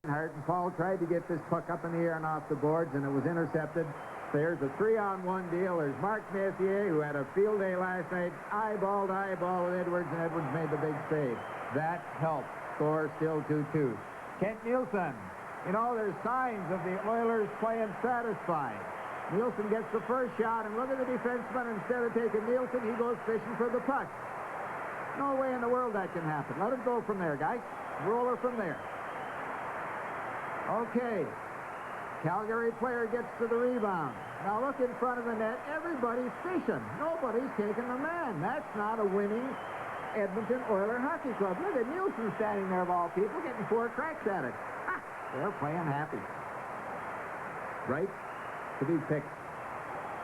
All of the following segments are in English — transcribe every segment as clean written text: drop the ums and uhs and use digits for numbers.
Hart and Paul tried to get this puck up in the air and off the boards, and it was intercepted. There's a 3-on-1 deal. There's Mark Messier, who had a field day last night, eyeball to eyeball with Edwards, and Edwards made the big save. That helped. Score still 2-2. Kent Nielsen. You know, there's signs of the Oilers playing satisfied. Nielsen gets the first shot, and look at the defenseman. Instead of taking Nielsen, he goes fishing for the puck. No way in the world that can happen. Let him go from there, guys. Roll her from there. Okay. Calgary player gets to the rebound. Now look in front of the net. Everybody's fishing. Nobody's taking the man. That's not a winning Edmonton Oiler Hockey Club. Look at Nielsen standing there of all people getting 4 cracks at it. Ha! They're playing happy. Right? To be picked.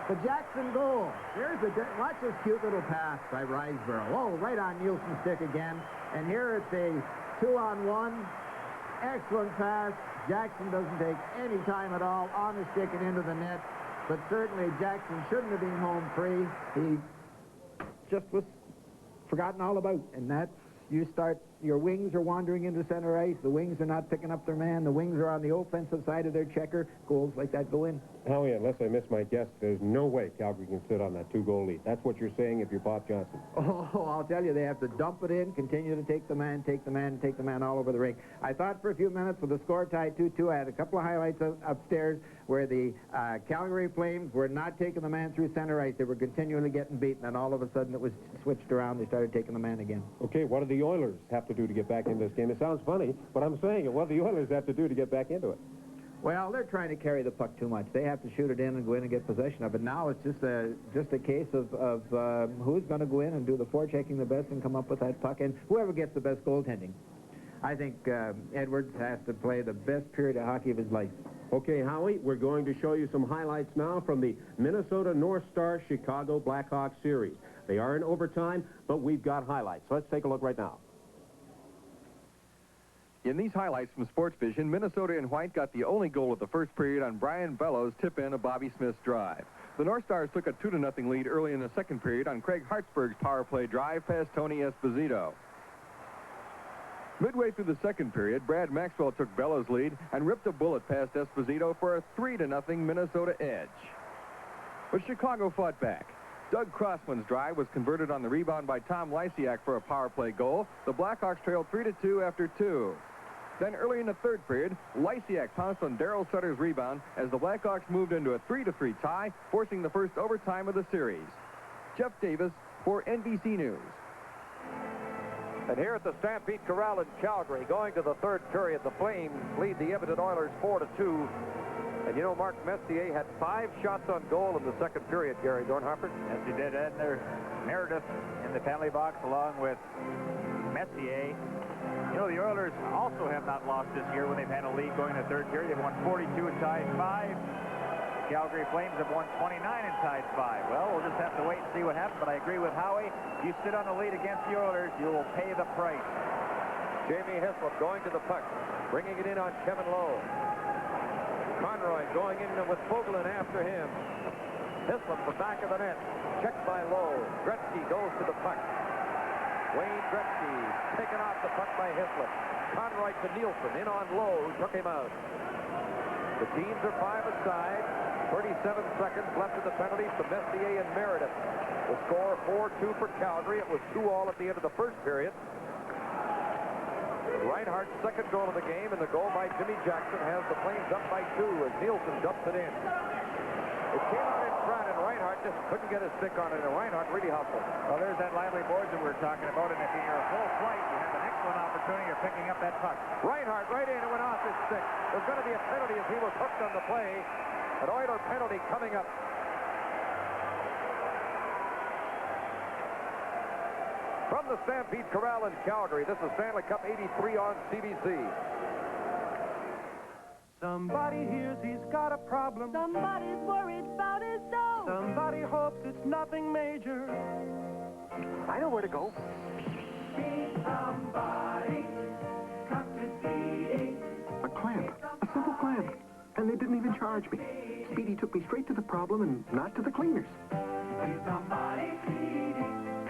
The Jackson goal. Watch this cute little pass by Riseborough. Oh, right on Nielsen's stick again. And here it's a 2-on-1. Excellent pass. Jackson doesn't take any time at all on the stick and into the net. But certainly Jackson shouldn't have been home free. He just was forgotten all about. And that's, you start, your wings are wandering into center ice. The wings are not picking up their man. The wings are on the offensive side of their checker. Goals like that go in. Howie, unless I miss my guess, there's no way Calgary can sit on that 2-goal lead. That's what you're saying if you're Bob Johnson. Oh, I'll tell you, they have to dump it in, continue to take the man all over the rink. I thought for a few minutes with the score tied 2-2, I had a couple of highlights upstairs where the Calgary Flames were not taking the man through center ice. They were continually getting beaten, and all of a sudden it was switched around. They started taking the man again. Okay, what do the Oilers have to do to get back into this game? It sounds funny, but I'm saying it. What do the Oilers have to do to get back into it? Well, they're trying to carry the puck too much. They have to shoot it in and go in and get possession of it. Now it's just a case of who's going to go in and do the forechecking the best and come up with that puck, and whoever gets the best goaltending. I think Edwards has to play the best period of hockey of his life. Okay, Howie, we're going to show you some highlights now from the Minnesota North Star Chicago Blackhawks series. They are in overtime, but we've got highlights. Let's take a look right now. In these highlights from Sports Vision, Minnesota in white got the only goal of the first period on Brian Bellows' tip-in of Bobby Smith's drive. The North Stars took a 2-0 lead early in the second period on Craig Hartsburg's power play drive past Tony Esposito. Midway through the second period, Brad Maxwell took Bellows' lead and ripped a bullet past Esposito for a 3-0 Minnesota edge. But Chicago fought back. Doug Crossman's drive was converted on the rebound by Tom Lysiak for a power play goal. The Blackhawks trailed 3-2 after 2. Then early in the third period, Lysiak pounced on Darryl Sutter's rebound as the Blackhawks moved into a 3-3 tie, forcing the first overtime of the series. Jeff Davis for NBC News. And here at the Stampede Corral in Calgary, going to the third period, the Flames lead the Edmonton Oilers 4-2. And you know, Mark Messier had 5 shots on goal in the second period, Gary Dornharper. Yes, he did. And there's Meredith in the penalty box along with Messier. You know, the Oilers also have not lost this year when they've had a lead going in the third period. They've won 42 and tied 5. Calgary Flames have won 29 and tied 5. Well, we'll just have to wait and see what happens, but I agree with Howie. If you sit on the lead against the Oilers, you will pay the price. Jamie Hislop going to the puck, bringing it in on Kevin Lowe. Conroy going in with Fogelin after him. Hislop, the back of the net, checked by Lowe. Gretzky goes to the puck. Wayne Gretzky taken off the puck by Hislop. Conroy to Nielsen, in on Lowe, who took him out. The teams are 5 aside. 37 seconds left in the penalties to Messier and Meredith. The score 4-2 for Calgary. It was 2-2 at the end of the first period. Reinhardt's second goal of the game, and the goal by Jimmy Jackson has the Flames up by 2 as Nielsen dumps it in. It came out in front, and Reinhardt just couldn't get his stick on it, and Reinhardt really hustled. Well, there's that lively boards that we were talking about, and if you're a full flight, you have an excellent opportunity of picking up that puck. Reinhardt right in and went off his stick. There's going to be a penalty as he was hooked on the play. An Oiler penalty coming up. From the Stampede Corral in Calgary, this is Stanley Cup 83 on CBC. Somebody hears he's got a problem. Somebody's worried about his dough. Somebody hopes it's nothing major. I know where to go. Be somebody. Come to Speedy. A clamp. A simple clamp. And they didn't even charge me. Speedy took me straight to the problem and not to the cleaners. Be somebody, Speedy.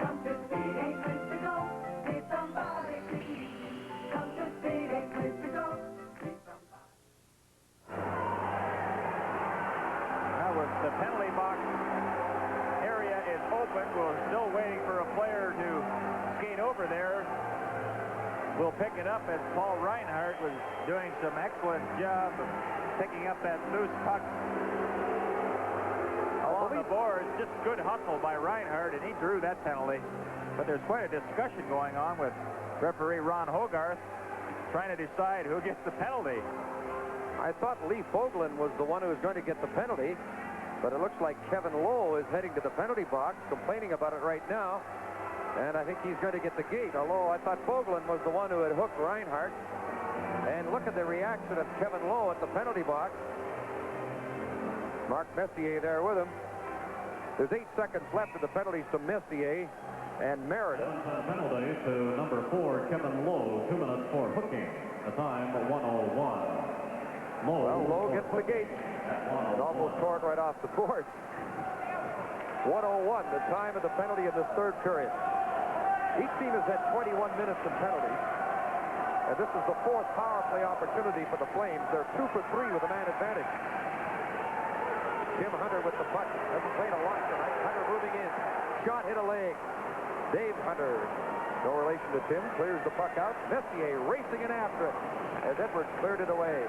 Come to Speedy. Place to go. Be somebody, Speedy. Come to Speedy. Place to go. Be somebody. cover there will pick it up as Paul Reinhardt was doing some excellent job of picking up that loose puck along the boards. Just good hustle by Reinhardt, and he drew that penalty. But there's quite a discussion going on with referee Ron Hogarth trying to decide who gets the penalty. I thought Lee Fogelin was the one who was going to get the penalty, but it looks like Kevin Lowe is heading to the penalty box, complaining about it right now. And I think he's going to get the gate, although I thought Fogelin was the one who had hooked Reinhardt. And look at the reaction of Kevin Lowe at the penalty box. Mark Messier there with him. There's 8 seconds left of the penalties to Messier and Meredith. Penalty to number 4, Kevin Lowe, 2 minutes for hooking. The time 1:01. Lowe gets the gate. It almost tore it right off the board. 1:01, the time of the penalty in this third period. Each team has had 21 minutes in penalties. And this is the 4th power play opportunity for the Flames. They're 2 for 3 with a man advantage. Tim Hunter with the puck. Hasn't played a lot tonight. Hunter moving in. Shot hit a leg. Dave Hunter, no relation to Tim, clears the puck out. Messier racing in after it as Edwards cleared it away.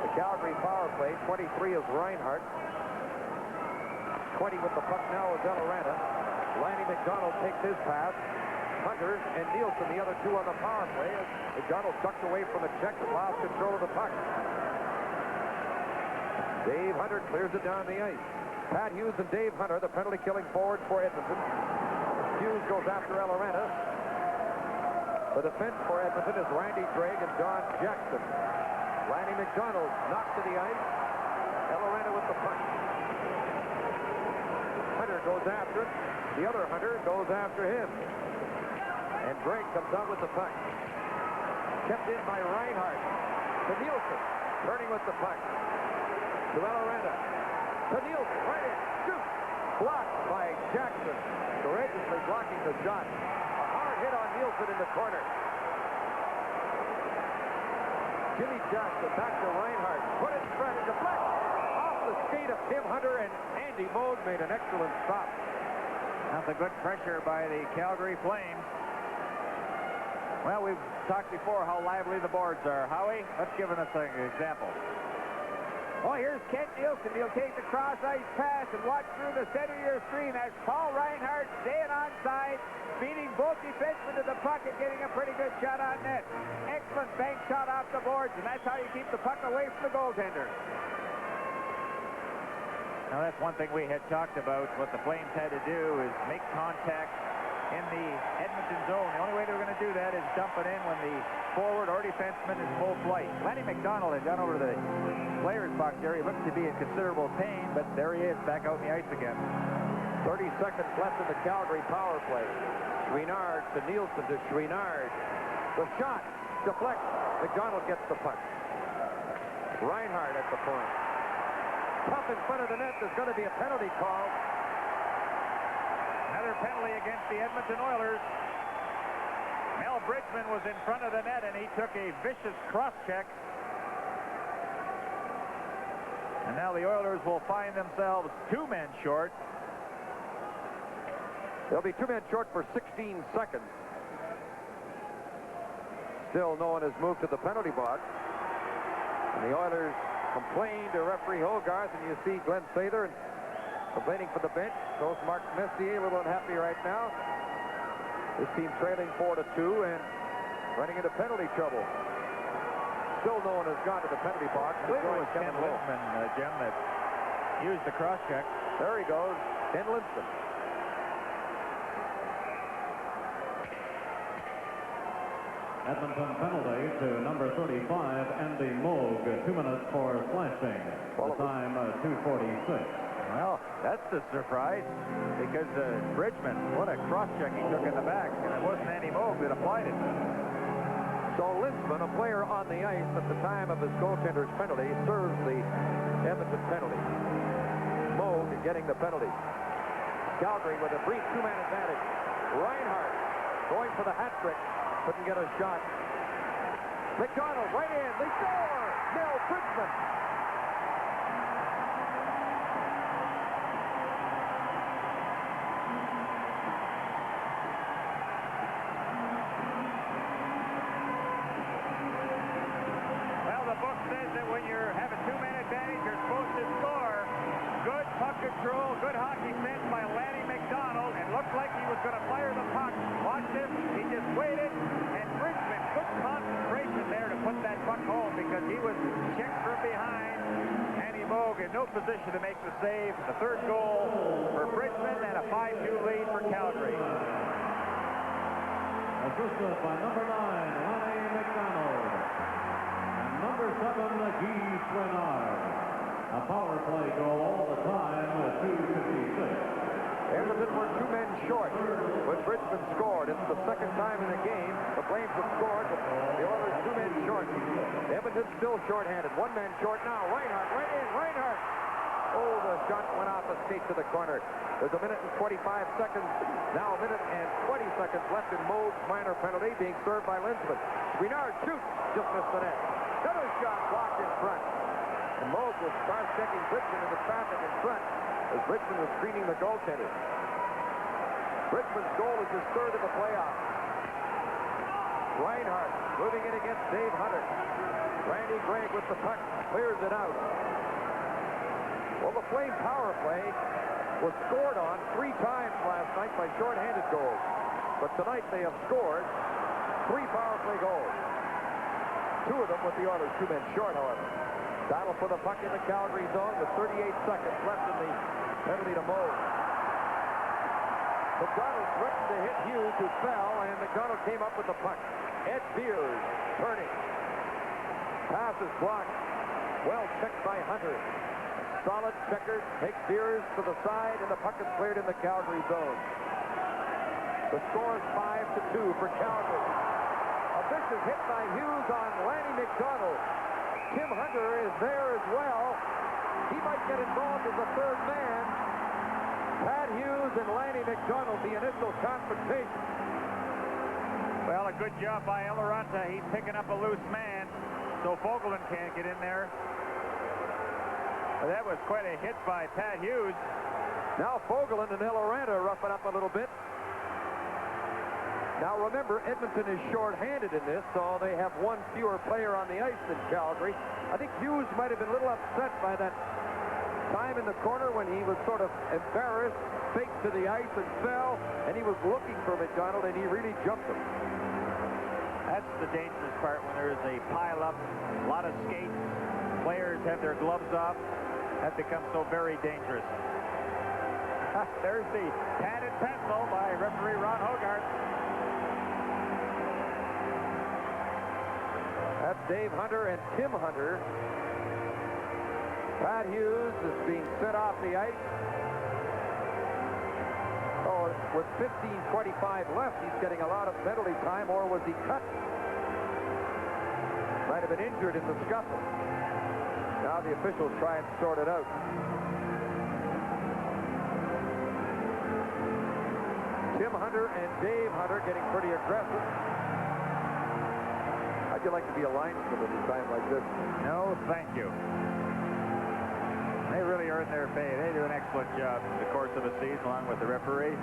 The Calgary power play. 23 is Reinhardt. 20 with the puck now is Eloranta. Lanny McDonald takes his pass. Hunter and Nielsen, the other 2 on the power play. McDonald ducked away from a check and lost control of the puck. Dave Hunter clears it down the ice. Pat Hughes and Dave Hunter, the penalty killing forwards for Edmonton. Hughes goes after Eloranta. The defense for Edmonton is Randy Gregg and Don Jackson. Lanny McDonald knocked to the ice. Eloranta with the puck. Hunter goes after it. The other Hunter goes after him. And Gregg comes out with the puck. Kept in by Reinhardt. To Nielsen. Turning with the puck. To Eloranta. To Nielsen. Right in. Shoot. Blocked by Jackson. Courageously blocking the shot. A hard hit on Nielsen in the corner. Jimmy Jackson back to Reinhardt. Put it in front and deflect. Off the skate of Tim Hunter, and Andy Moog made an excellent stop. That's a good pressure by the Calgary Flames. Well, we've talked before how lively the boards are. Howie, let's give us an example. Oh, here's Kent Nielsen. He'll take the cross-ice pass and watch through the center of your screen. That's Paul Reinhardt staying onside, beating both defensemen to the puck and getting a pretty good shot on net. Excellent bank shot off the boards, and that's how you keep the puck away from the goaltender. Now, that's one thing we had talked about. What the Flames had to do is make contact in the Edmonton zone. The only way they were going to do that is dump it in when the forward or defenseman is full flight. Lanny McDonald had gone over to the player's box there. He looked to be in considerable pain, but there he is, back out in the ice again. 30 seconds left in the Calgary power play. Chouinard to Nielsen to Chouinard. The shot. Deflect. McDonald gets the puck. Reinhardt at the point. Tough in front of the net. There's going to be a penalty call. Another penalty against the Edmonton Oilers. Mel Bridgman was in front of the net, and he took a vicious cross-check. And now the Oilers will find themselves 2 men short. They'll be 2 men short for 16 seconds. Still no one has moved to the penalty box. And the Oilers complain to referee Hogarth, and you see Glenn Sather complaining for the bench. Goes Mark Messier, a little unhappy right now. This team trailing 4-2 and running into penalty trouble. Still no one has gone to the penalty box. I believe it was Ken Lindstrom, Jim, that used the cross-check. There he goes, Ken Lindstrom. Edmonton penalty to number 35, Andy Moog, 2 minutes for slashing. The time 2:46. Well, that's the surprise, because Bridgman, what a cross-check he took in the back, and it wasn't Andy Moog that applied it. So Linsman, a player on the ice at the time of his goaltender's penalty, serves the Edmonton penalty. Moog getting the penalty. Calgary with a brief 2-man advantage. Reinhardt going for the hat trick. Couldn't get a shot. McDonald right in. They score! Mel Bridgman. says that when you have a two-man advantage, you're supposed to score. Good puck control, good hockey sense by Lanny McDonald. It looked like he was going to fire the puck. Watch this. He just waited, and Bridgman, good concentration there to put that puck home because he was checked from behind. Andy Moog in no position to make the save. The third goal for Bridgman and a 5-2 lead for Calgary. Assisted by number 9, Lanny McDonald. And number 7, Guy Chouinard. A power play goal, the time at 2:56. Edmonton were 2 men short when Bridgman scored. It's the second time in the game the Flames have scored, but the Oilers 2 men short. Edmonton still short-handed. 1 man short now. Reinhart right in. Reinhart. Oh, the shot went off a skate to the corner. There's a minute and 25 seconds. Now a minute and 20 seconds left in Moog's minor penalty being served by Linsman. Chouinard shoots. Just missed the net. Another shot blocked in front. And Moog was cross-checking Bridgman in the traffic in front as Bridgman was screening the goaltender. Bridgman's goal is his third of the playoffs. Reinhart moving in against Dave Hunter. Randy Gregg with the puck clears it out. Well, the Flame power play was scored on 3 times last night by shorthanded goals. But tonight they have scored 3 power play goals. 2 of them with the Oilers 2 men short, however. Battle for the puck in the Calgary zone with 38 seconds left in the penalty to Moog. McDonald threatened to hit Hughes, who fell, and McDonald came up with the puck. Ed Beers turning. Pass is blocked. Well checked by Hunter. Solid checker takes Beers to the side, and the puck is cleared in the Calgary zone. The score is 5-2 for Calgary. A vicious hit by Hughes on Lanny McDonald. Tim Hunter is there as well. He might get involved as a third man. Pat Hughes and Lanny McDonald, the initial confrontation. Well, a good job by Eloranta. He's picking up a loose man, so Fogelman can't get in there. That was quite a hit by Pat Hughes. Now Fogelman and Eloranta roughing up a little bit. Now remember, Edmonton is short-handed in this, so they have 1 fewer player on the ice than Calgary. I think Hughes might have been a little upset by that time in the corner when he was sort of embarrassed, faked to the ice and fell, and he was looking for McDonald, and he really jumped him. That's the dangerous part when there is a pile-up, a lot of skates, players have their gloves off. That becomes so very dangerous. There's the padded pencil by referee Ron Hogarth. That's Dave Hunter and Tim Hunter. Pat Hughes is being sent off the ice. Oh, with 15:25 left, he's getting a lot of penalty time, or was he cut? Might have been injured in the scuffle. Now the officials try and sort it out. Tim Hunter and Dave Hunter getting pretty aggressive. How'd you like to be a linesman at a time like this? No, thank you. They really earn their pay. They do an excellent job in the course of a season along with the referee.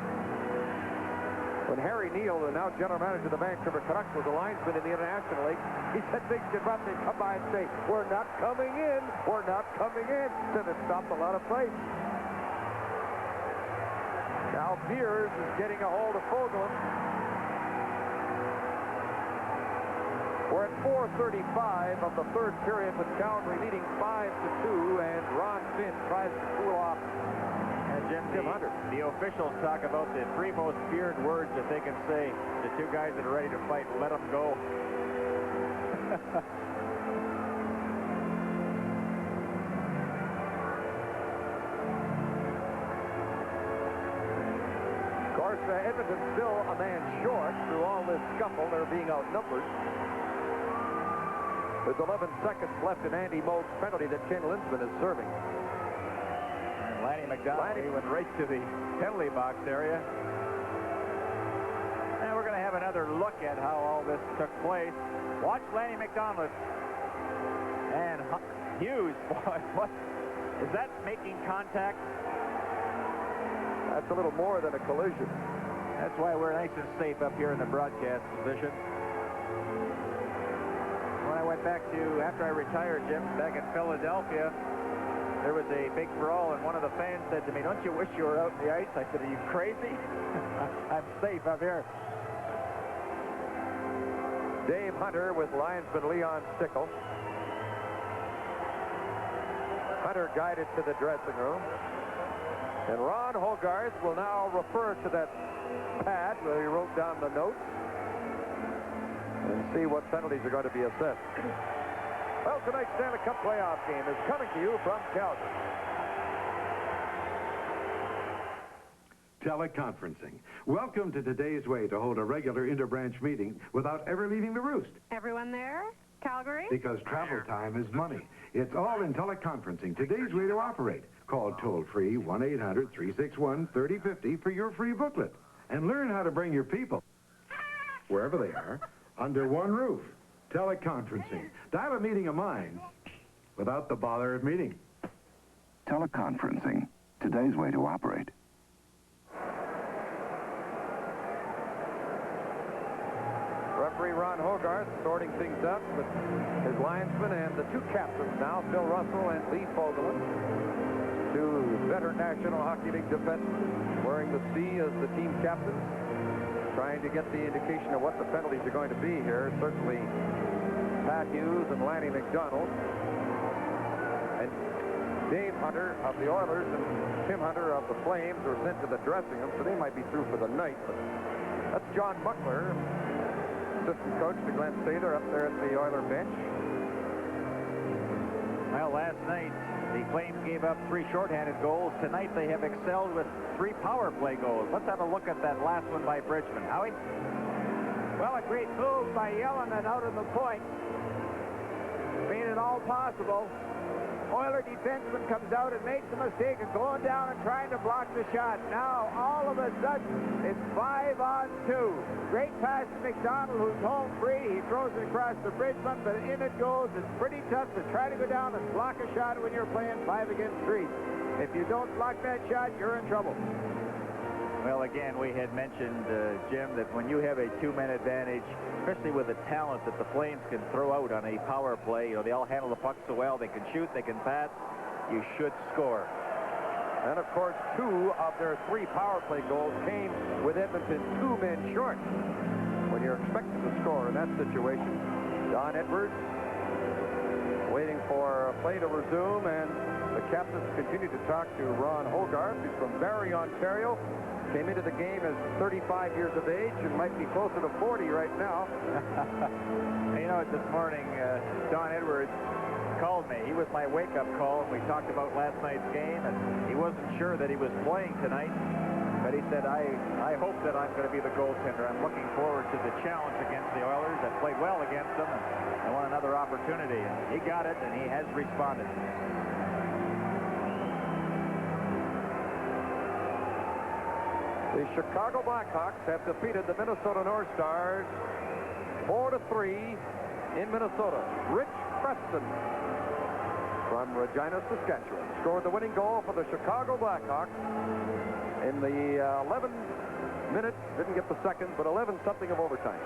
When Harry Neal, the now general manager of the Vancouver Canucks, was a linesman in the International League, he said things get rough. They'd come by and say, "We're not coming in. We're not coming in." Said it stopped a lot of fights. Now Beers is getting a hold of Fogelman. We're at 4:35 of the third period with Calgary leading 5-2, and Ron Finn tries to cool off. And Jim, Tim Hunter. The officials talk about the 3 most feared words that they can say to 2 guys that are ready to fight. Let them go. Of course, Edmonton's still a man short through all this scuffle. They're being outnumbered. There's 11 seconds left in Andy Moog's penalty that Ken Linsman is serving. And Lanny McDonald, he went right to the penalty box area. And we're going to have another look at how all this took place. Watch Lanny McDonald. And Hughes, boy, what? Is that making contact? That's a little more than a collision. That's why we're nice and safe up here in the broadcast position. When I went back to, after I retired, Jim, back in Philadelphia, there was a big brawl, and one of the fans said to me, "Don't you wish you were out in the ice?" I said, "Are you crazy? I'm safe up here." Dave Hunter with linesman Leon Stickle. Hunter guided to the dressing room. And Ron Hogarth will now refer to that pad where he wrote down the notes and see what penalties are going to be assessed. Well, tonight's Stanley Cup playoff game is coming to you from Calgary. Teleconferencing. Welcome to today's way to hold a regular interbranch meeting without ever leaving the roost. Everyone there? Calgary? Because travel time is money. It's all in teleconferencing. Today's way to operate. Call toll-free 1-800-361-3050 for your free booklet. And learn how to bring your people, wherever they are, under one roof. Teleconferencing. Dial a meeting of minds without the bother of meeting. Teleconferencing. Today's way to operate. Referee Ron Hogarth sorting things up with his linesmen and the two captains now, Phil Russell and Lee Fogelin. Two veteran National Hockey League defensemen wearing the C as the team captains, trying to get the indication of what the penalties are going to be here. Certainly Pat Hughes and Lanny McDonald. And Dave Hunter of the Oilers and Tim Hunter of the Flames were sent to the dressing room, so they might be through for the night. But that's John Buckler, assistant coach to Glenn Sather, up there at the Oiler bench. Well, last night, the Flames gave up 3 shorthanded goals. Tonight, they have excelled with 3 power play goals. Let's have a look at that last one by Bridgman. Howie? Well, a great move by Yellowman out of the point. Made it all possible. Oiler defenseman comes out and makes the mistake of going down and trying to block the shot. Now, all of a sudden, it's 5-on-2. Great pass to McDonald, who's home free. He throws it across the Bridgman, but in it goes. It's pretty tough to try to go down and block a shot when you're playing 5 against 3. If you don't block that shot, you're in trouble. Well, again, we had mentioned, Jim, that when you have a 2-man advantage, especially with the talent that the Flames can throw out on a power play, you know, they all handle the puck so well, they can shoot, they can pass, you should score. And, of course, 2 of their 3 power play goals came with Edmonton 2 men short. When you're expected to score in that situation, Don Edwards waiting for play to resume, and the captains continue to talk to Ron Hogarth, who's from Barrie, Ontario. Came into the game as 35 years of age and might be closer to 40 right now. You know, this morning, Don Edwards called me. He was my wake-up call, and we talked about last night's game, and he wasn't sure that he was playing tonight, but he said, I hope that I'm going to be the goaltender. I'm looking forward to the challenge against the Oilers. I played well against them, and I want another opportunity. And he got it, and he has responded. The Chicago Blackhawks have defeated the Minnesota North Stars 4-3 in Minnesota. Rich Preston from Regina, Saskatchewan scored the winning goal for the Chicago Blackhawks in the 11 minutes. Didn't get the second, but 11-something of overtime.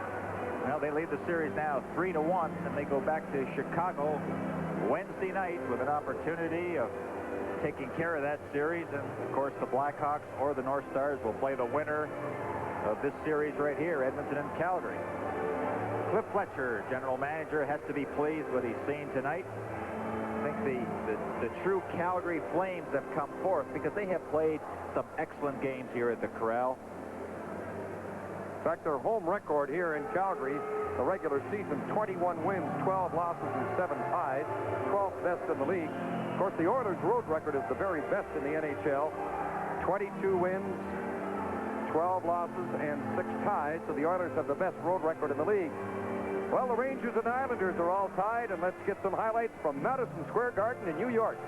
Well, they lead the series now 3-1, and they go back to Chicago Wednesday night with an opportunity of taking care of that series. And, of course, the Blackhawks or the North Stars will play the winner of this series right here, Edmonton and Calgary. Cliff Fletcher, general manager, has to be pleased with what he's seen tonight. I think the true Calgary Flames have come forth because they have played some excellent games here at the Corral. In fact, their home record here in Calgary, the regular season, 21 wins, 12 losses, and 7 ties, 12th best in the league. Of course, the Oilers' road record is the very best in the NHL. 22 wins, 12 losses, and 6 ties. So the Oilers have the best road record in the league. Well, the Rangers and Islanders are all tied, and let's get some highlights from Madison Square Garden in New York.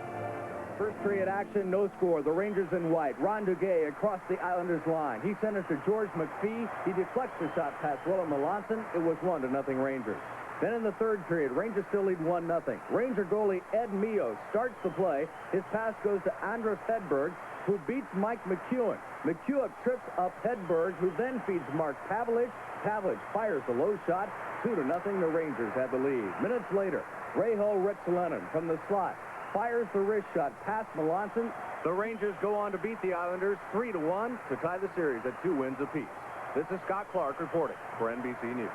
First period action, no score. The Rangers in white. Ron Duguay across the Islanders line. He sent it to George McPhee. He deflects the shot past Willem Melanson. It was 1-0 Rangers. Then in the third period, Rangers still lead 1-0. Ranger goalie Ed Mio starts the play. His pass goes to Andros Hedberg, who beats Mike McEwen. McEwen trips up Hedberg, who then feeds Mark Pavelich. Pavlich fires the low shot. 2-0. The Rangers have the lead. Minutes later, Rahal Ristolainen from the slot fires the wrist shot past Melanson. The Rangers go on to beat the Islanders 3-1 to tie the series at 2 wins apiece. This is Scott Clark reporting for NBC News.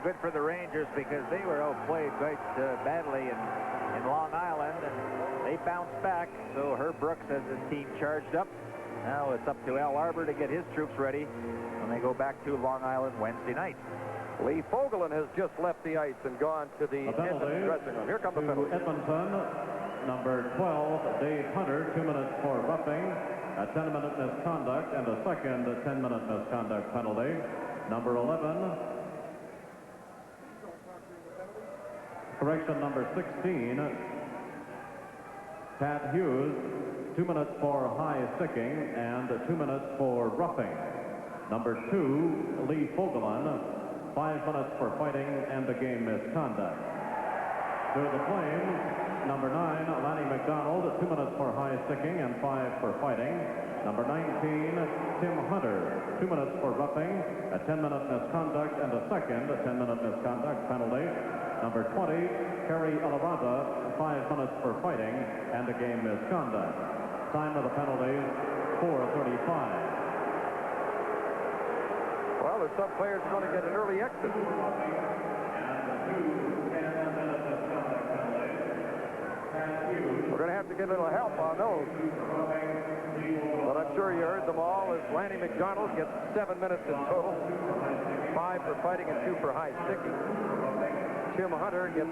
Good for the Rangers because they were outplayed quite badly in Long Island, and they bounced back. So Herb Brooks has his team charged up. Now it's up to Al Arbor to get his troops ready when they go back to Long Island Wednesday night. Lee Fogelin has just left the ice and gone to the Edmonton dressing room. Here comes the penalty. Edmonton, number 12, Dave Hunter, 2 minutes for roughing, a 10-minute misconduct, and a second 10-minute misconduct penalty. Number 11, correction number 16, Pat Hughes, 2 minutes for high sticking and 2 minutes for roughing. Number 2, Lee Fogelin, 5 minutes for fighting and a game misconduct. To the Flames, number 9, Lanny McDonald, 2 minutes for high sticking and 5 for fighting. Number 19, Tim Hunter, 2 minutes for roughing, a 10-minute misconduct and a second 10-minute misconduct penalty. Number 20, Kerry Alaranta, 5 minutes for fighting and a game misconduct. Time of the penalties, 4:35. Well, there's some players going to get an early exit. We're going to have to get a little help on those. But I'm sure you heard them all as Lanny McDonald gets 7 minutes in total. 5 for fighting and 2 for high sticking. Tim Hunter gets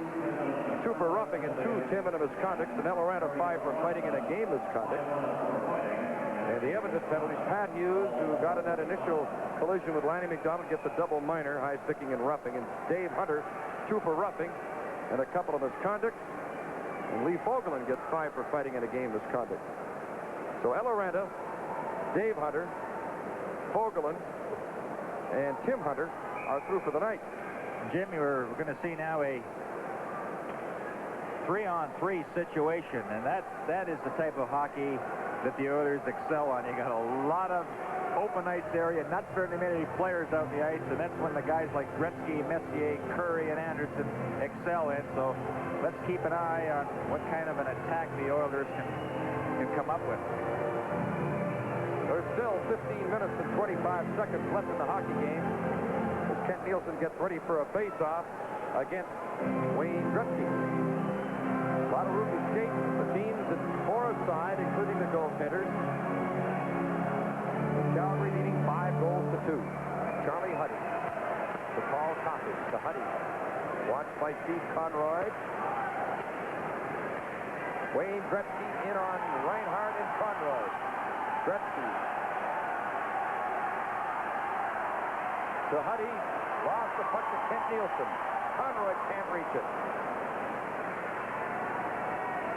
2 for roughing and 2 10-minute misconducts. And Alaranta 5 for fighting and a game misconduct. And the Edmonton penalties, Pat Hughes, who got in that initial collision with Lanny McDonald, gets a double minor, high sticking and roughing. And Dave Hunter, 2 for roughing and a couple of misconducts. And Lee Fogelin gets 5 for fighting and a game misconduct. So Alaranta, Dave Hunter, Fogelin, and Tim Hunter are through for the night. Jim, we're going to see now a 3-on-3 situation, and that is the type of hockey that the Oilers excel on. You got a lot of open ice area, not very many players out on the ice, and that's when the guys like Gretzky, Messier, Curry, and Anderson excel in. So let's keep an eye on what kind of an attack the Oilers can come up with. There's still 15 minutes and 25 seconds left in the hockey game as Kent Nielsen gets ready for a face-off against Wayne Gretzky. A lot of room to skate. The teams at 4 aside, including the goaltenders. Calgary leading 5 goals to 2. Charlie Huddy to Paul Coffey to Huddy. Watched by Steve Conroy. Wayne Gretzky in on Reinhardt and Conroy. Gretzky to Huddy. Lost the puck to Kent Nielsen. Conroy can't reach it.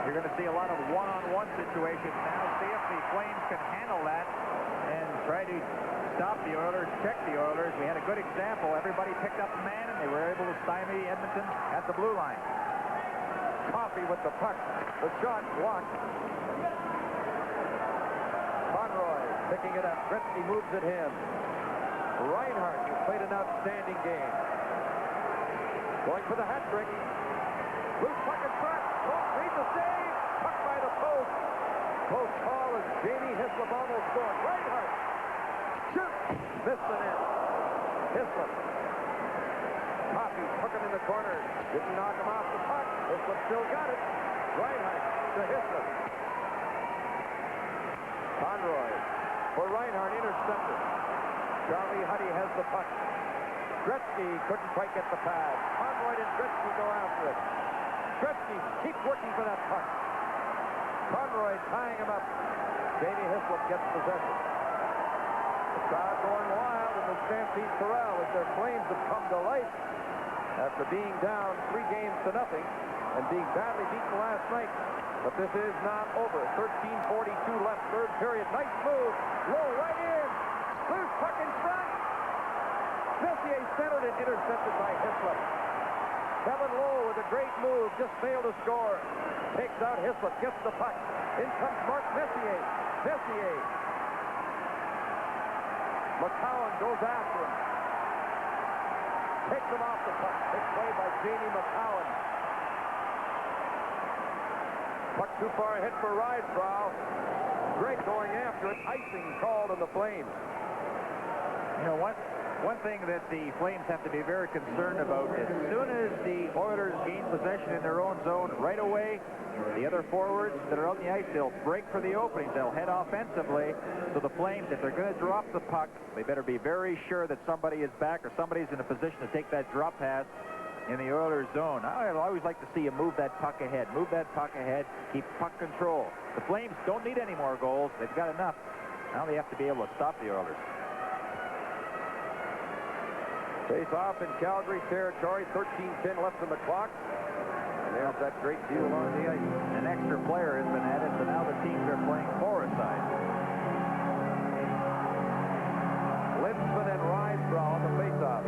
You're going to see a lot of one-on-one situations now. See if the Flames can handle that and try to stop the Oilers, check the Oilers. We had a good example. Everybody picked up a man, and they were able to stymie Edmonton at the blue line. Coffey with the puck. The shot blocked. Conroy picking it up. Gretzky moves at him. Reinhardt, who played an outstanding game. Going for the hat trick. Loose puck in front. Close reads the save. Puck by the post. Close call as Jamie Hislop almost scored. Reinhardt. Shoot. Missed the net. Hislop. Coffey took him in the corner. Didn't knock him off the puck. Hislop still got it. Reinhardt to Hislop. Conroy for Reinhardt, intercepted. Charlie Huddy has the puck. Gretzky couldn't quite get the pass. Conroy and Gretzky go after it. Gretzky keeps working for that puck. Conroy tying him up. Jamie Hislop gets possession. The crowd going wild in the Stampede Corral as their Flames have come to life after being down 3 games to nothing and being badly beaten last night. But this is not over. 13:42 left, third period. Nice move. Low right in. Loose puck in front. Messier centered it, intercepted by Hislop. Kevin Lowe with a great move, just failed to score. Takes out Hislop, gets the puck. In comes Mark Messier. Messier McCowan goes after him. Takes him off the puck. Big play by Jamie McCowan. Puck too far ahead for Rydesbrough. Greg going after it. Icing called on the Flames. You know, one thing that the Flames have to be very concerned about, as soon as the Oilers gain possession in their own zone, right away, the other forwards that are on the ice, they'll break for the openings. They'll head offensively. So the Flames, if they're going to drop the puck, they better be very sure that somebody is back or somebody's in a position to take that drop pass in the Oilers zone. I always like to see you move that puck ahead. Move that puck ahead. Keep puck control. The Flames don't need any more goals. They've got enough. Now they have to be able to stop the Oilers. Face off in Calgary territory. 13:10 left on the clock. And there's that great deal on the ice. An extra player has been added, so now the teams are playing four-a-side. Linsman and Rydesbrough on the face-off.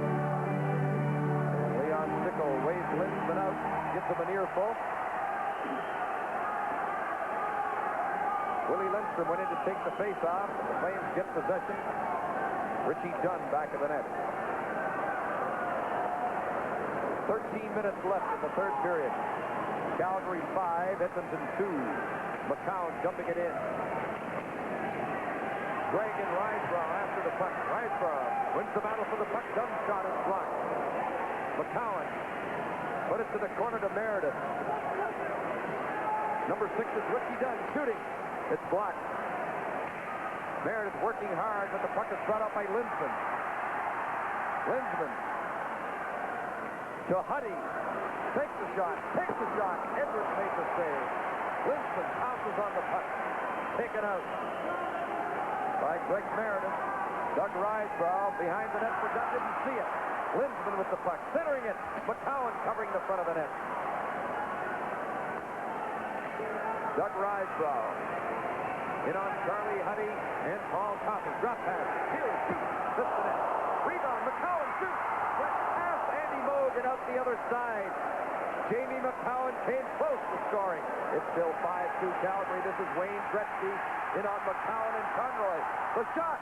Leon Stickle waves Linsman out, gives him an earful. Willie Lindstrom went in to take the face-off. The Flames get possession. Richie Dunn back of the net. 13 minutes left in the third period. Calgary 5, Edmonton 2. McCowan dumping it in. Gregg and Rydesbrough after the puck. Rydesbrough wins the battle for the puck. Dunn's shot is blocked. McCowan put it to the corner to Meredith. Number 6 is Richie Dunn shooting. It's blocked. Meredith working hard, but the puck is brought up by Linsman. Linsman to Huddy. Takes the shot. Edwards makes a save. Linsman pounces on the puck. Taken out by Greg Meredith. Doug Rydesbrough behind the net for Doug. Didn't see it. Linsman with the puck. Centering it. McCowan covering the front of the net. Doug Rydesbrough in on Charlie Huddy and Paul Coffey. Drop pass. Here's shoots. Missed the net. Rebound. McCowan shoots. Went past Andy Mogan out the other side. Jamie McCowan came close to scoring. It's still 5-2 Calgary. This is Wayne Gretzky in on McCowan and Conroy. The shot.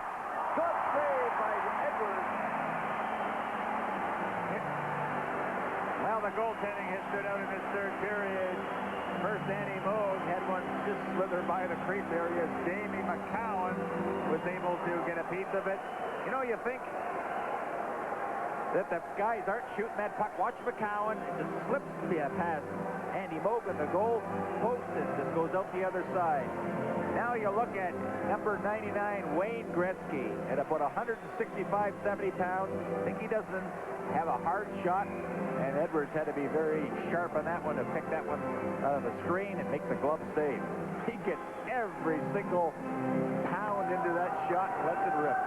Good save by Edwards. Well, the goaltending has stood out in this third period. First, Andy Moog had one just slither by the crease area. Jamie McCowan was able to get a piece of it. You know, you think that the guys aren't shooting that puck. Watch McCowan. It just slips past Andy Mogan, the goal post, and just goes out the other side. Now you look at number 99, Wayne Gretzky, at about 165, 70 pounds. I think he doesn't have a hard shot, and Edwards had to be very sharp on that one to pick that one out of the screen and make the glove save. He gets every single pound into that shot and lets it rip.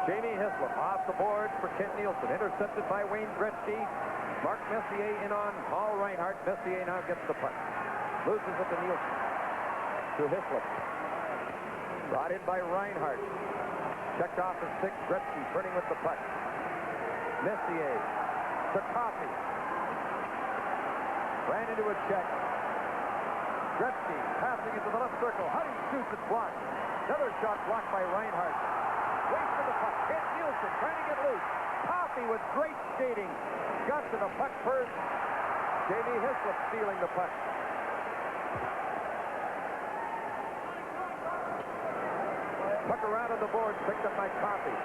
Jamie Hislop off the board for Ken Nielsen. Intercepted by Wayne Gretzky. Mark Messier in on Paul Reinhardt. Messier now gets the puck. Loses it to Nielsen. To Hislop. Brought in by Reinhardt. Checked off the stick. Gretzky turning with the puck. Messier to Coffey. Ran into a check. Gretzky passing into the left circle. Huddy shoots it blocked. Another shot blocked by Reinhardt. Waits for the puck. Ken Nielsen trying to get loose. Coffey with great skating. Got to the puck first. Jamie Hislop stealing the puck. Puck around on the board, picked up by Coffey.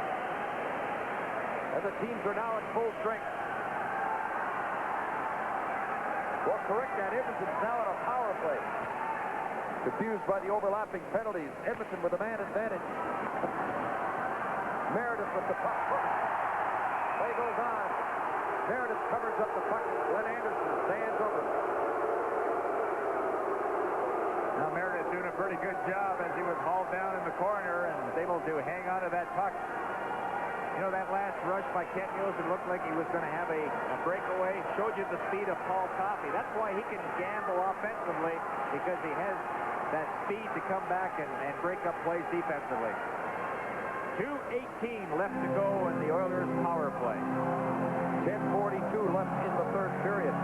And the teams are now at full strength. Well, correct that. Edmonton's now at a power play. Confused by the overlapping penalties. Edmonton with a man advantage. Meredith with the puck. Play goes on. Meredith covers up the puck. Glenn Anderson stands over. Now Meredith doing a pretty good job as he was hauled down in the corner and was able to hang on to that puck. You know, that last rush by Kent Nielsen looked like he was going to have a breakaway. Showed you the speed of Paul Coffey. That's why he can gamble offensively, because he has that speed to come back and break up plays defensively. 2:18 left to go in the Oilers power play. 10:42 left in the third period.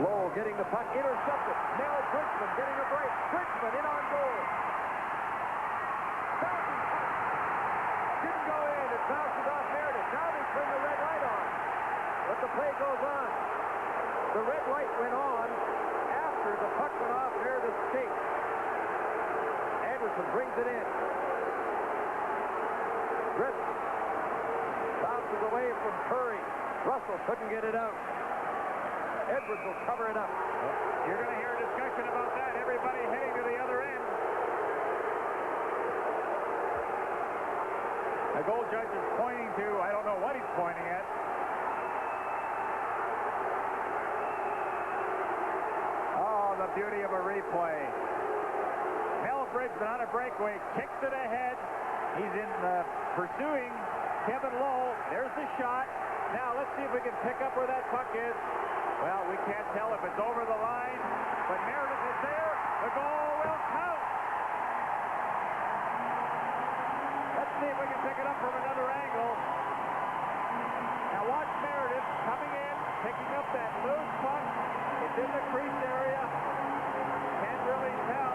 Lowe getting the puck, intercepted. Mel Bridgman getting a break. Bridgman in on goal. Bouncing puck. Didn't go in. It bounces off Meredith. Now they turn the red light on. But the play goes on. The red light went on after the puck went off Meredith's skate. Anderson brings it in. Gretzky bounces away from Curry. Russell couldn't get it out. Edwards will cover it up. You're going to hear a discussion about that. Everybody heading to the other end. The goal judge is pointing to, I don't know what he's pointing at. Oh, the beauty of a replay. Mel Bridgman on a breakaway, kicks it ahead. He's in pursuing Kevin Lowe. There's the shot. Now let's see if we can pick up where that puck is. Well, we can't tell if it's over the line, but Meredith is there. The goal will count. Let's see if we can pick it up from another angle. Now watch Meredith coming in, picking up that loose puck. It's in the crease area. Can't really tell.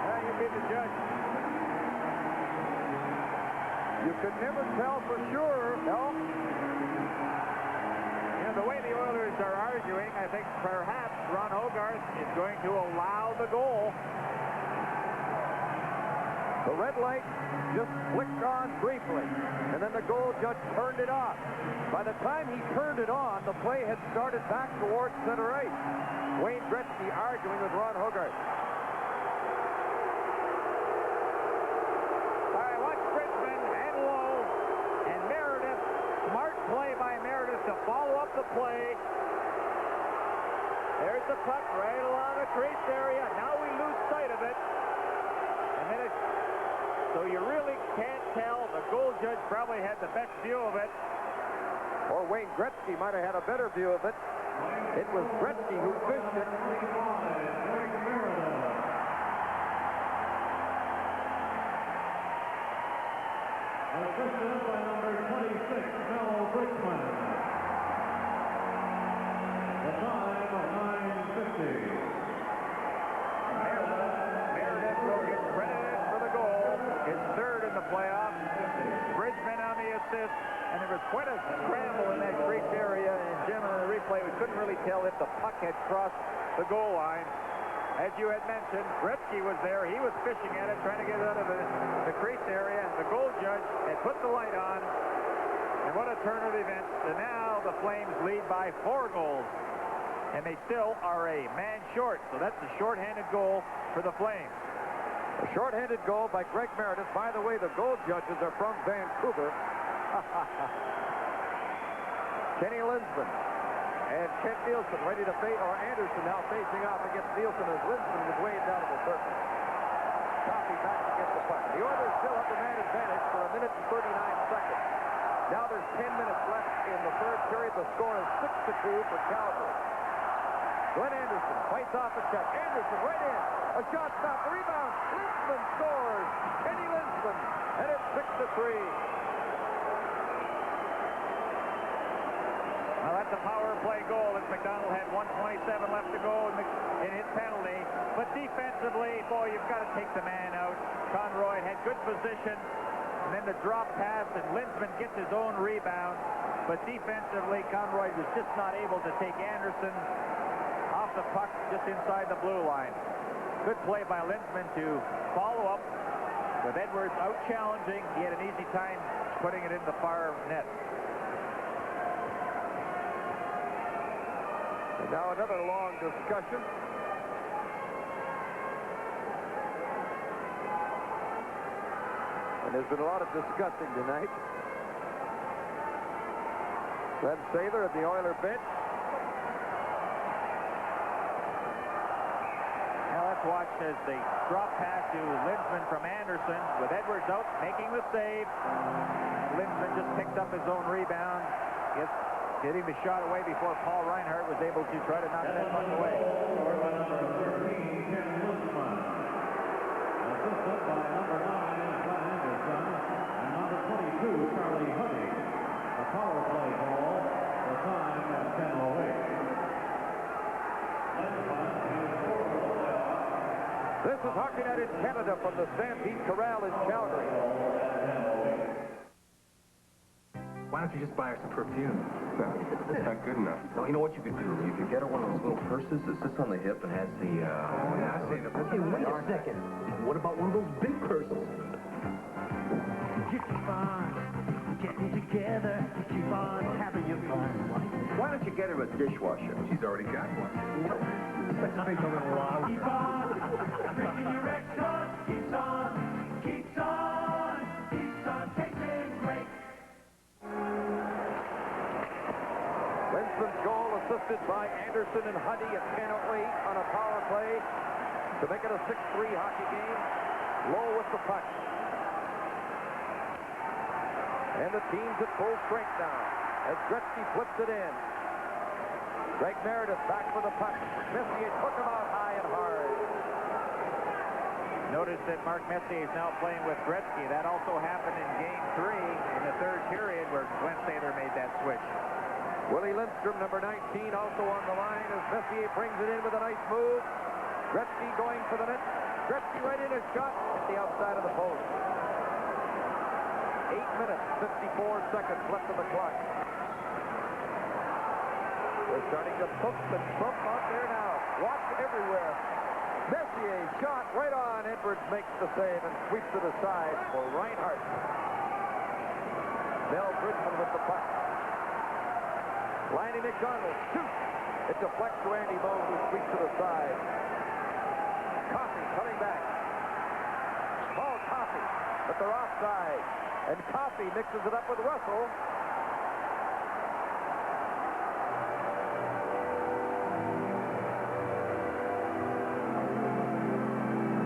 Well, you be the judge. You could never tell for sure, no? You know, the way the Oilers are arguing, I think perhaps Ron Hogarth is going to allow the goal. The red light just flicked on briefly, and then the goal judge turned it off. By the time he turned it on, the play had started back towards center ice. Wayne Gretzky arguing with Ron Hogarth. All right, watch Bridgman and Lowe and Meredith. Smart play by Meredith to follow up the play. There's the puck right along the crease area. Now we lose sight of it. And then it's... So you really can't tell. The goal judge probably had the best view of it. Or Wayne Gretzky might have had a better view of it. It was Gretzky who fished it. Assisted by number 26, Mel Bridgman. The time of 9:50. Meredith will get credited for the goal. His third in the playoffs. Bridgman on the assist. And there was quite a scramble in that crease area. And Jim, in the replay, we couldn't really tell if the puck had crossed the goal line. As you had mentioned, Gretzky was there. He was fishing at it, trying to get it out of the crease area. The goal judge had put the light on. And what a turn of events. And now the Flames lead by 4 goals. And they still are a man short. So that's a shorthanded goal for the Flames. A shorthanded goal by Greg Meredith. By the way, the goal judges are from Vancouver. Kenny Linsman and Kent Nielsen ready to face, or Anderson now facing off against Nielsen as Linsman was waved out of the circle. Coffey back to get the puck. The Oilers still have the man advantage for 1 minute and 39 seconds. Now there's 10 minutes left in the third period. The score is 6-2 for Calgary. Glenn Anderson fights off a check. Anderson right in. A shot stop. The rebound. Linsman scores. Kenny Linsman. And it's 6-3. Well, that's a power play goal as McDonald had 1:27 left to go in his penalty. But defensively, boy, you've got to take the man out. Conroy had good position. And then the drop pass, and Linsman gets his own rebound. But defensively, Conroy was just not able to take Anderson off the puck just inside the blue line. Good play by Linsman to follow up with Edwards out challenging. He had an easy time putting it in the far net. And now another long discussion. And there's been a lot of discussing tonight. Glenn Sather at the Oiler bench. Now let's watch as they drop pass to Linsman from Anderson with Edwards out making the save. Linsman just picked up his own rebound. Getting the shot away before Paul Reinhardt was able to try to knock that puck away. Assisted by number 9, Glenn Anderson. power play goal. The time at 10:08. This is Hockey Night in Canada from the Stampede Corral in Calgary. Why don't you just buy her some perfume? No, that's not good enough. No, you know what you could do? You could get her one of those little purses that sits on the hip and has the, Oh, yeah, I see the... Hey, wait a second. What about one of those big purses? Keep on getting together. Keep on having your fun. Why don't you get her a dishwasher? She's already got one. Let's speak a little louder. Keep on drinking your Exxon. Keeps on, keeps on, keeps on tasting great. Lindstrom's goal assisted by Anderson and Huddy at 10:08 on a power play to make it a 6-3 hockey game. Low with the puck. And the team's at full strength now as Gretzky flips it in. Greg Meredith back for the puck. Messier took him out high and hard. Notice that Mark Messier is now playing with Gretzky. That also happened in Game 3 in the third period where Glenn Sather made that switch. Willie Lindstrom, number 19, also on the line as Messier brings it in with a nice move. Gretzky going for the net. Gretzky right in his shot at the outside of the post. 8 minutes, 54 seconds left of the clock. They're starting to pump and bump out there now. Watch everywhere. Messier shot right on. Edwards makes the save and sweeps it aside for Reinhart. Mel Bridgman with the puck. Lanny McDonald shoots. It deflects to Andy Bone, who sweeps it aside. Coffey coming back. Paul Coffey, but they're offside. And Coffey mixes it up with Russell.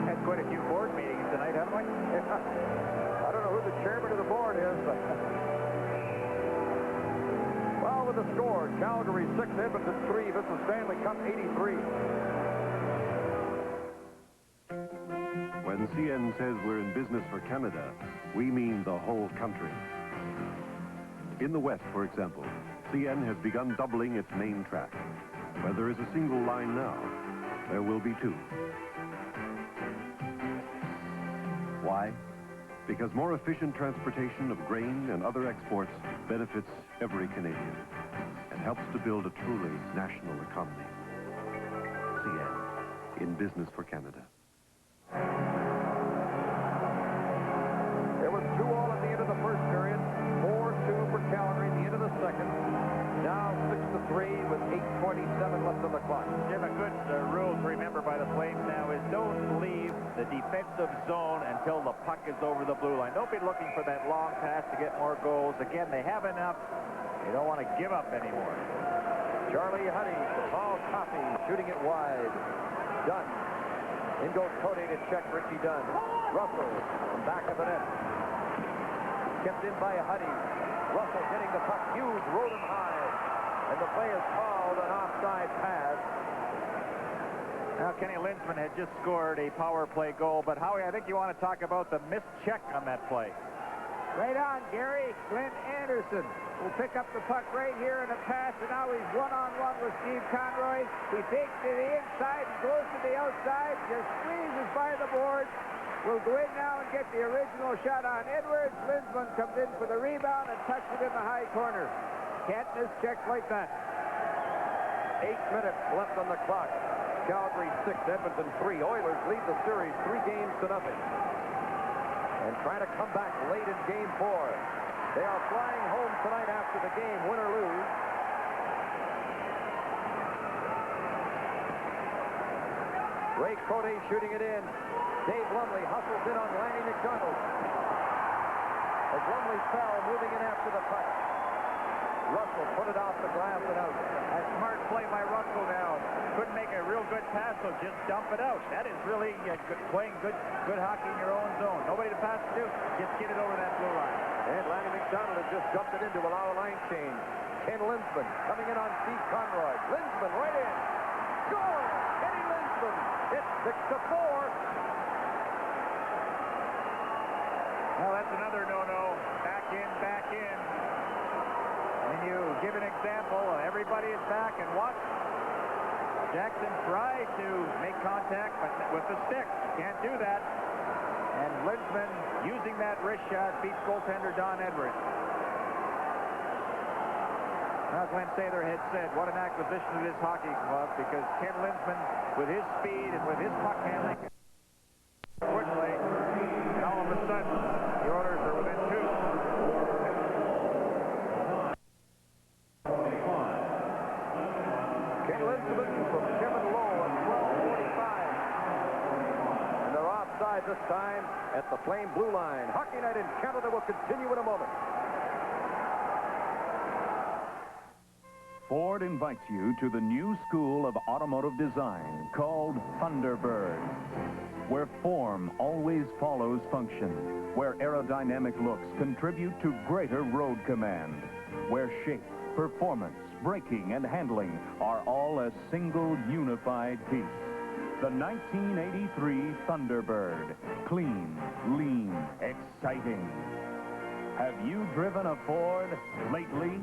Had quite a few board meetings tonight, haven't we? I don't know who the chairman of the board is, but... Well, with the score, Calgary 6, Edmonton 3. This is Stanley Cup 83. When CN says we're in business for Canada, we mean the whole country. In the West, for example, CN has begun doubling its main track. Where there is a single line now, there will be two. Why? Because more efficient transportation of grain and other exports benefits every Canadian and helps to build a truly national economy. CN, in business for Canada. There was 2-all at the end of the first period. 4-2 for Calgary at the end of the second. Now 6-3 with 8:27 left on the clock. Jim, a good rule to remember by the Flames now is don't leave the defensive zone until the puck is over the blue line. Don't be looking for that long pass to get more goals. Again, they have enough. They don't want to give up anymore. Charlie Huddy to Paul Coffey, shooting it wide. Dunn. In goes Cody to check Richie Dunn. Russell from back of the net. Kept in by Huddy. Russell getting the puck. Hughes rode him high. And the play is called an offside pass. Now, Kenny Lindsman had just scored a power play goal, but Howie, I think you want to talk about the missed check on that play. Right on, Gary. Glenn Anderson will pick up the puck right here in a pass, and now he's one-on-one with Steve Conroy. He takes to the inside and goes to the outside, just squeezes by the board. Will go in now and get the original shot on Edwards. Lindsman comes in for the rebound and tucks it in the high corner. Can't miss checks like that. 8 minutes left on the clock. Calgary 6, Edmonton 3. Oilers lead the series 3-0. And trying to come back late in Game 4. They are flying home tonight after the game, win or lose. Ray Cote shooting it in. Dave Lumley hustles in on Lanny McDonald. As Lumley fell, moving in after the puck. Russell put it off the glass and out. A smart play by Russell now. Couldn't make a real good pass, so just dump it out. That is really playing good hockey in your own zone. Nobody to pass it to. Just get it over that blue line. And Lanny McDonald has just dumped it in to allow a line change. Ken Lindsman coming in on Steve Conroy. Lindsman right in. Score! Kenny Lindsman. It's 6-4. Well, that's another no-no. Back in, back in. Everybody is back and watch. Jackson tried to make contact, but with the stick. Can't do that. And Linsman, using that wrist shot, beats goaltender Don Edwards. Now Glenn Satherhead said, what an acquisition of this hockey club, because Ken Linsman, with his speed and with his puck handling quickly, and all of a sudden, the Oilers are within 2. Ken Linsman from Kevin Lowe at 12:45. And they're offside this time at the Flame blue line. Hockey Night in Canada will continue in a moment. Ford invites you to the new school of automotive design called Thunderbird, where form always follows function, where aerodynamic looks contribute to greater road command, where shape, performance, braking, and handling are all a single unified piece. The 1983 Thunderbird. Clean, lean, exciting. Have you driven a Ford lately?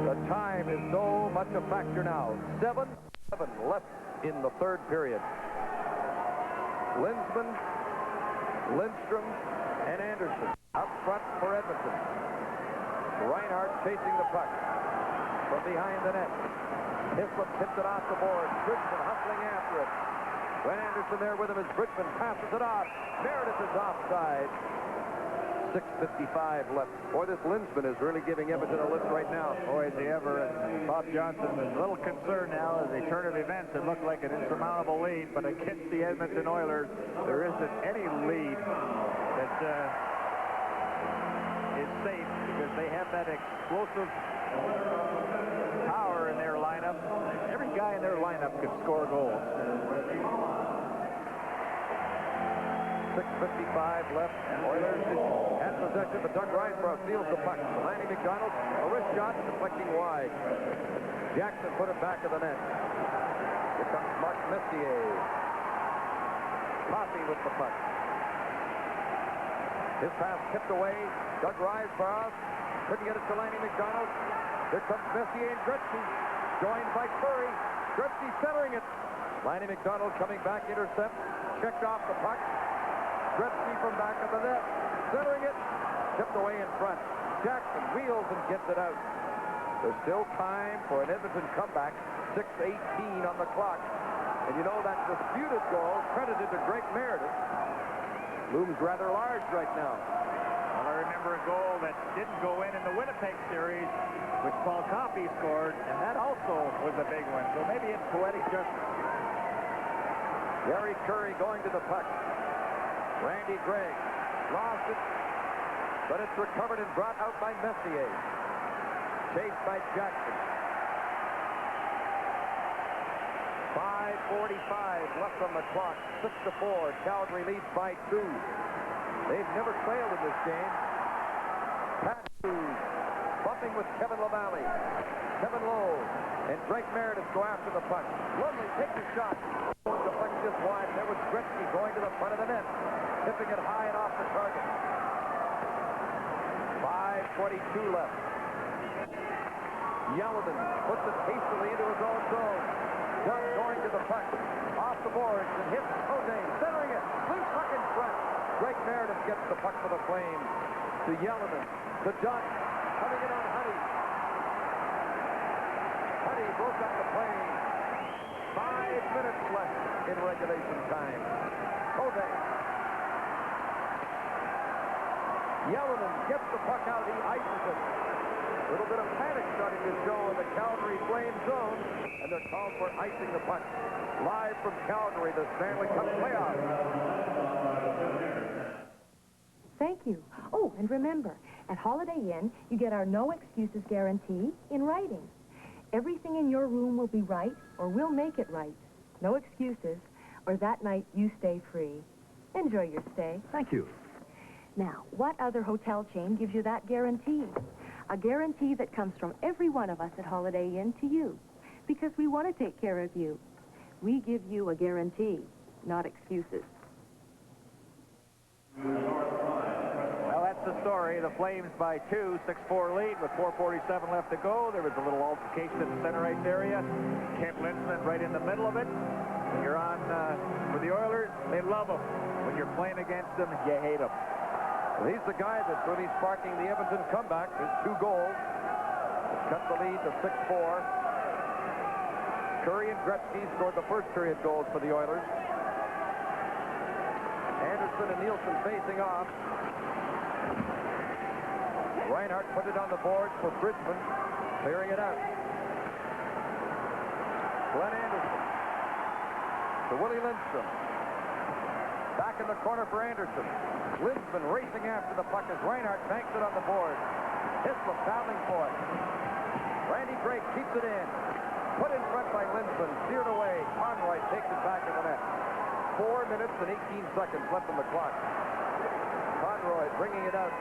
The time is so much a factor now. 7 left in the third period. Linsman, Lindstrom, and Anderson up front for Edmonton. Reinhardt chasing the puck from behind the net. Hislop tipped it off the board. Bridgman hustling after it. Glenn Anderson there with him as Bridgman passes it off. Meredith is offside. 6:55 left. Boy, this Linsman is really giving Edmonton a lift right now. Boy, is he ever. And Bob Johnson is a little concerned now as a turn of events. It looked like an insurmountable lead, but against the Edmonton Oilers, there isn't any lead that is safe because they have that explosive power in their lineup. Every guy in their lineup can score goals. 6:55 left. Oilers had possession, but Doug Risebrough steals the puck. Lanny McDonald, a wrist shot, deflecting wide. Jackson put it back to the net. Here comes Mark Messier. Coffey with the puck. His pass tipped away. Doug Risebrough couldn't get it to Lanny McDonald. Here comes Messier and Gretzky, joined by Curry. Gretzky centering it. Lanny McDonald coming back, intercept, checked off the puck. Gretzky from back of the net, centering it, tipped away in front. Jackson wheels and gets it out. There's still time for an Edmonton comeback. 6:18 on the clock. And you know that disputed goal credited to Greg Meredith looms rather large right now. Well, I remember a goal that didn't go in the Winnipeg series, which Paul Coffey scored, and that also was a big one. So maybe it's poetic justice. Gary Curry going to the puck. Randy Gregg lost it, but it's recovered and brought out by Messier. Chased by Jackson. 5:45 left on the clock. 6-4. Calgary leads by 2. They've never trailed in this game. Pat Hughes bumping with Kevin LaValle. Kevin Lowe and Greg Meredith go after the puck. Lumley takes a shot. Deflects just wide. There was Gretzky going to the front of the net. Tipping it high and off the target. 5:22 left. Yellowman puts it hastily into his own zone. Dunn going to the puck. Off the boards and hits O'Day, centering it. Loose puck in front. Greg Meredith gets the puck for the Flames. To Yellowman. To Dunn. Coming in on Honey. Honey broke up the play. 5 minutes left in regulation time. O'Day. Yellowman gets the puck out. He ices it. A little bit of panic starting to show in the Calgary Flame zone, and they're called for icing the puck. Live from Calgary, the Stanley Cup playoffs. Thank you. Oh, and remember, at Holiday Inn, you get our no excuses guarantee in writing. Everything in your room will be right, or we'll make it right. No excuses, or that night you stay free. Enjoy your stay. Thank you. Now, what other hotel chain gives you that guarantee? A guarantee that comes from every one of us at Holiday Inn to you, because we want to take care of you. We give you a guarantee, not excuses. Well, that's the story. The Flames by 2, 6-4 lead with 4:47 left to go. There was a little altercation in the center ice area. Kent Lindsman right in the middle of it. When you're on for the Oilers, they love him. When you're playing against them, you hate him. Well, he's the guy that's really sparking the Edmonton comeback. His 2 goals cut the lead to 6-4. Curry and Gretzky scored the first period goals for the Oilers. Anderson and Nielsen facing off. Reinhart put it on the board for Brisbane, clearing it out. Glenn Anderson to Willie Lindstrom. Back in the corner for Anderson. Lindstrom racing after the puck as Reinhart banks it on the board. Hislop battling for it. Randy Drake keeps it in. Put in front by Lindstrom. Steered away. Conroy takes it back in the net. 4 minutes and 18 seconds left on the clock. Conroy bringing it out.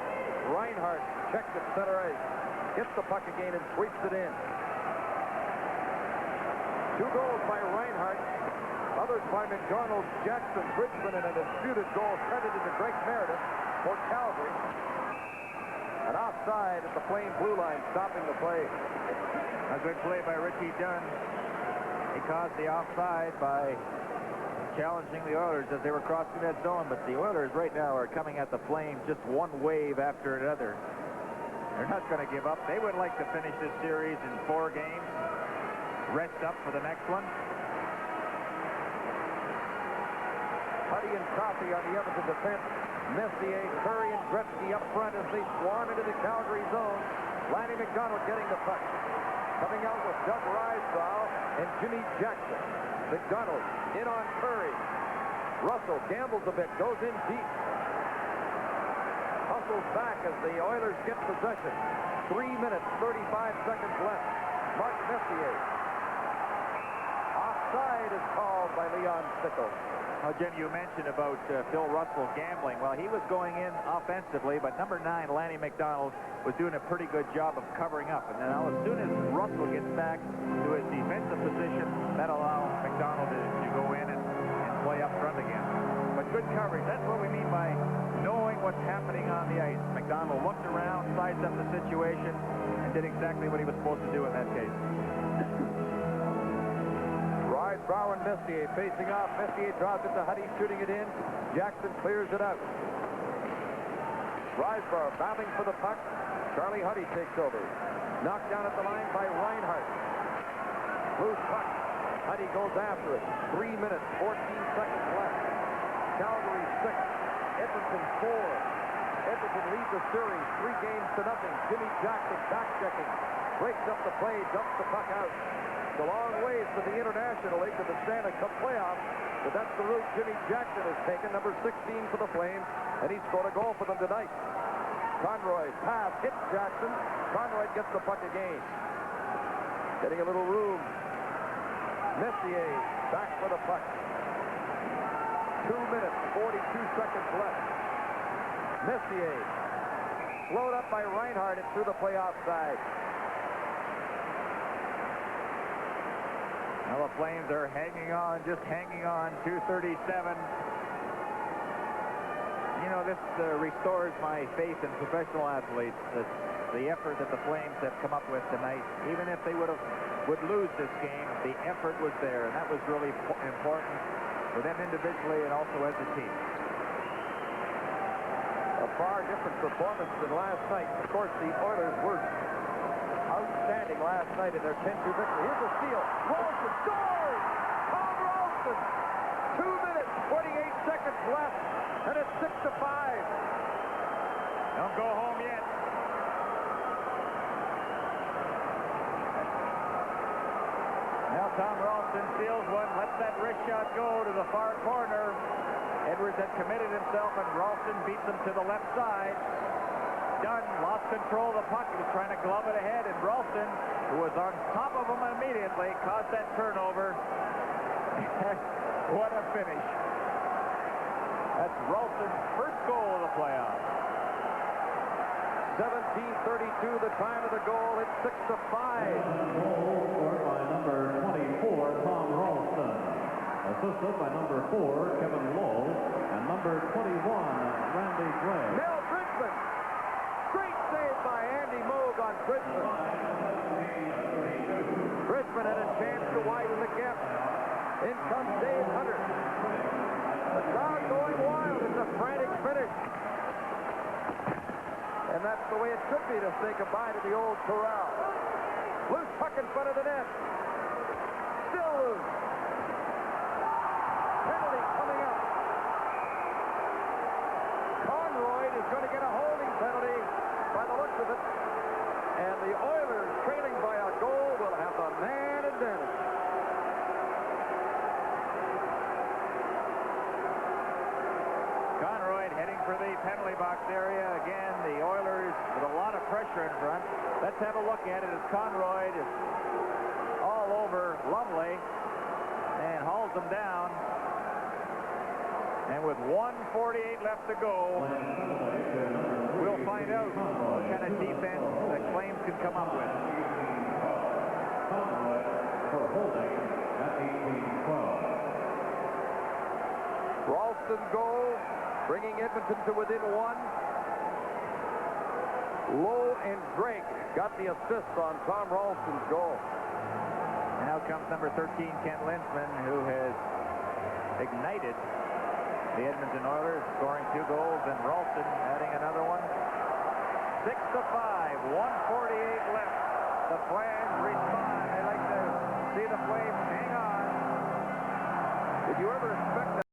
Reinhart checks at center ice. Gets the puck again and sweeps it in. 2 goals by Reinhart. Others by McDonald, Jackson, Bridgman, and a disputed goal credited to Greg Meredith for Calgary. An offside at the Flame blue line, stopping the play. A good play by Richie Dunn. He caused the offside by challenging the Oilers as they were crossing that zone, but the Oilers right now are coming at the Flames just one wave after another. They're not going to give up. They would like to finish this series in 4 games. Rest up for the next one. Huddy and Coffey on the Edmonton defense. Messier, Curry, and Gretzky up front as they swarm into the Calgary zone. Lanny McDonald getting the puck. Coming out with Doug Rysbrow and Jimmy Jackson. McDonald in on Curry. Russell gambles a bit, goes in deep. Hustles back as the Oilers get possession. 3 minutes, 35 seconds left. Mark Messier. Offside is called by Leon Stickles. Now, Jim, you mentioned about Phil Russell gambling. Well, he was going in offensively, but number 9, Lanny McDonald, was doing a pretty good job of covering up. And now as soon as Russell gets back to his defensive position, that'll allow McDonald to go in and play up front again. But good coverage. That's what we mean by knowing what's happening on the ice. McDonald looked around, sized up the situation, and did exactly what he was supposed to do in that case. Rysbrow and Messier facing off. Messier draws it to Huddy, shooting it in. Jackson clears it out. Rysbrow battling for the puck. Charlie Huddy takes over. Knocked down at the line by Reinhart. Loose puck. Huddy goes after it. 3 minutes, 14 seconds left. Calgary 6, Edmonton 4. Edmonton leads the series 3 games to nothing. Jimmy Jackson back-checking. Breaks up the play, dumps the puck out. It's a long ways for the International League to the Stanley Cup playoffs, but that's the route Jimmy Jackson has taken, number 16 for the Flames, and he scored a goal for them tonight. Conroy pass hits Jackson. Conroy gets the puck again. Getting a little room. Messier back for the puck. 2 minutes, 42 seconds left. Messier slowed up by Reinhart and through the play offside. Now the Flames are hanging on, just hanging on. 2:37. You know, this restores my faith in professional athletes. The effort that the Flames have come up with tonight, even if they would lose this game, the effort was there, and that was really important for them individually and also as a team. A far different performance than last night. Of course, the Oilers were outstanding last night in their 10-2 victory. Here's a steal. Ralston scores! Tom Ralston! 2 minutes, 28 seconds left, and it's 6-5. Don't go home yet. Now Tom Ralston steals one, lets that wrist shot go to the far corner. Edwards had committed himself, and Ralston beats him to the left side. Dunn lost control of the puck. He was trying to glove it ahead, and Ralston, who was on top of him immediately, caused that turnover. What a finish. That's Ralston's first goal of the playoffs. 17:32, the time of the goal. It's 6-5. Goal scored by number 24, Tom Ralston. Assisted by number 4, Kevin Lowe, and number 21, Randy Gray. Mel Bridgman by Andy Moog on Brisbane. Brisbane had a chance to widen the gap. In comes Dave Hunter. The crowd going wild. It's a frantic finish. And that's the way it should be to say goodbye to the old corral. Loose puck in front of the net. Still loose. Penalty coming up. Conroy is going to get a holding penalty by the looks of it. And the Oilers, trailing by a goal, will have the man advantage. Conroy heading for the penalty box area. Again, the Oilers with a lot of pressure in front. Let's have a look at it as Conroy is all over Lumley and hauls them down. And with 1:48 left to go, we'll find out what kind of defense the Flames can come up with. For holding at 18-12. Ralston goal, bringing Edmonton to within one. Lowe and Drake got the assist on Tom Ralston's goal. And out comes number 13, Kent Linsman, who has ignited the Edmonton Oilers, scoring 2 goals, and Ralston adding another one. 6-5, 1:48 left. The Flames respond. They like to see the Flames hang on. Did you ever expect that?